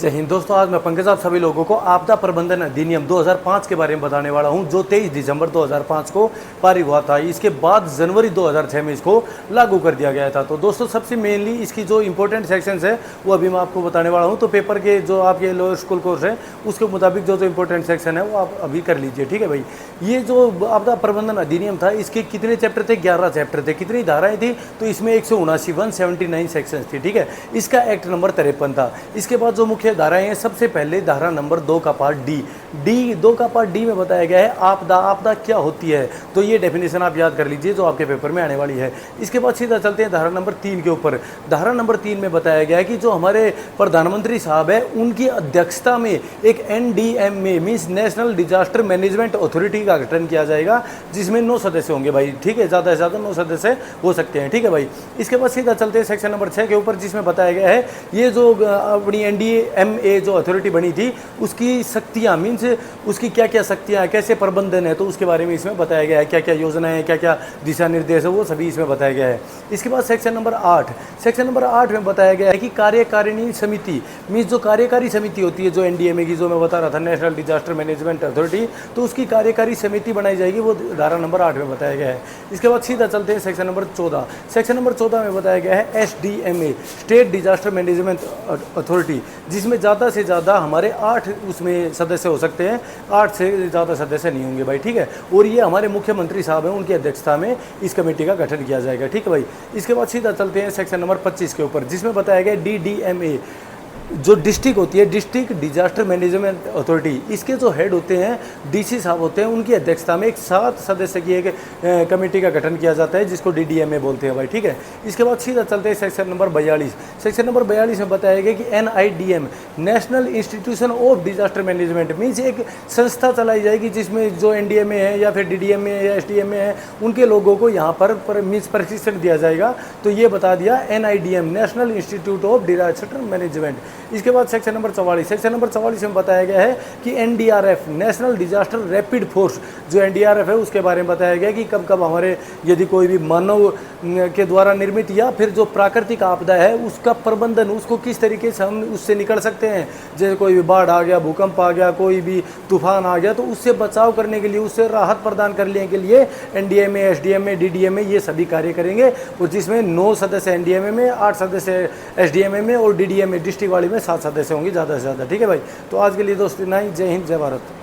जय हिंद दोस्तों, आज मैं पंकज आप सभी लोगों को आपदा प्रबंधन अधिनियम 2005 के बारे में बताने वाला हूं, जो 23 दिसंबर 2005 को पारित हुआ था। इसके बाद जनवरी 2006 में इसको लागू कर दिया गया था। तो दोस्तों, सबसे मेनली इसकी जो इंपॉर्टेंट सेक्शंस है वो अभी मैं आपको बताने वाला हूं। तो पेपर के जो आपके लोअर स्कूल कोर्स है उसके मुताबिक जो इंपॉर्टेंट सेक्शन है वो आप अभी कर लीजिए, ठीक है भाई। ये जो आपदा प्रबंधन अधिनियम था, इसके कितने चैप्टर थे? 11 चैप्टर थे। कितनी धाराएं थी? तो इसमें 179 सेक्शंस थी, ठीक है। इसका एक्ट नंबर 53 था। इसके बाद जो मुख्य धाराएं हैं, सबसे पहले धारा नंबर 2 का पार्ट डी 2 का पार्ट डी में बताया गया है आपदा क्या होती है। तो ये डेफिनेशन आप याद कर लीजिए जो आपके पेपर में आने वाली है। इसके बाद सीधा चलते हैं धारा नंबर 3 के ऊपर। धारा नंबर 3 में बताया गया है कि जो हमारे प्रधानमंत्री साहब है उनकी अध्यक्षता में एक NDMA means national disaster management authority का गठन किया जाएगा, जिसमें 9 सदस्य होंगे भाई, ठीक है। ज़्यादा से ज़्यादा 9 सदस्य हो सकते हैं, ठीक है भाई। इसके बाद सीधा चलते हैं सेक्शन नंबर 6 के ऊपर, जिसमें बताया गया है ये जो अपनी NDMA जो अथॉरिटी बनी थी उसकी शक्तियाँ मीन्स उसकी क्या क्या शक्तियाँ, कैसे प्रबंधन है, तो उसके बारे में इसमें बताया गया है। क्या क्या योजनाएं हैं, क्या क्या दिशा निर्देश है, वो सभी इसमें बताया गया है। इसके बाद सेक्शन नंबर 8 में बताया गया है कि कार्यकारिणी समिति मीन्स जो कार्यकारी समिति होती है जो NDMA की, जो मैं बता रहा था नेशनल डिजास्टर मैनेजमेंट अथॉरिटी, तो उसकी कार्यकारी समिति बनाई जाएगी, वो धारा नंबर 8 में बताया गया है। इसके बाद सीधा चलते हैं सेक्शन नंबर 14। सेक्शन नंबर 14 में बताया गया है SDMA state disaster management authority, जिसमें ज़्यादा से ज़्यादा हमारे 8 उसमें सदस्य हो सकते हैं, 8 से ज़्यादा सदस्य नहीं होंगे भाई, ठीक है। और ये हमारे मुख्यमंत्री साहब हैं, उनकी अध्यक्षता में इस कमेटी का गठन किया जाएगा, ठीक है भाई। इसके बाद सीधा चलते हैं सेक्शन नंबर 25 के ऊपर, जिसमें बताया गया DDMA जो डिस्ट्रिक्ट होती है, डिस्ट्रिक्ट डिजास्टर मैनेजमेंट अथॉरिटी, इसके जो हेड होते हैं DC साहब होते हैं, उनकी अध्यक्षता में एक 7 सदस्य की एक कमेटी का गठन किया जाता है, जिसको DDMA बोलते हैं भाई, ठीक है। इसके बाद सीधा चलते हैं सेक्शन नंबर 42। सेक्शन नंबर 42 में बताया गया कि NIDM national institution of disaster management means एक संस्था चलाई जाएगी, जिसमें जो NDMA है या फिर DDMA या SDMA है उनके लोगों को यहाँ पर मीन्स प्रशिक्षण दिया जाएगा। तो ये बता दिया NIDM national institute of disaster management. इसके बाद सेक्शन नंबर 44 में बताया गया है कि NDRF national disaster rapid force, जो NDRF है उसके बारे में बताया गया कि कब कब हमारे यदि कोई भी मानव के द्वारा निर्मित या फिर जो प्राकृतिक आपदा है उसका प्रबंधन, उसको किस तरीके से हम उससे निकल सकते हैं। जैसे कोई भी बाढ़ आ गया, भूकंप आ गया, कोई भी तूफान आ गया, तो उससे बचाव करने के लिए, उससे राहत प्रदान करने के लिए NDMA SDMA DDMA ये सभी कार्य करेंगे। और जिसमें 9 सदस्य NDMA में, 8 सदस्य SDMA में और DDMA डिस्ट्रिक्ट वाली में 7 सदस्य होंगे ज़्यादा से ज़्यादा, ठीक है भाई। तो आज के लिए दोस्तों इतना ही। जय हिंद, जय भारत।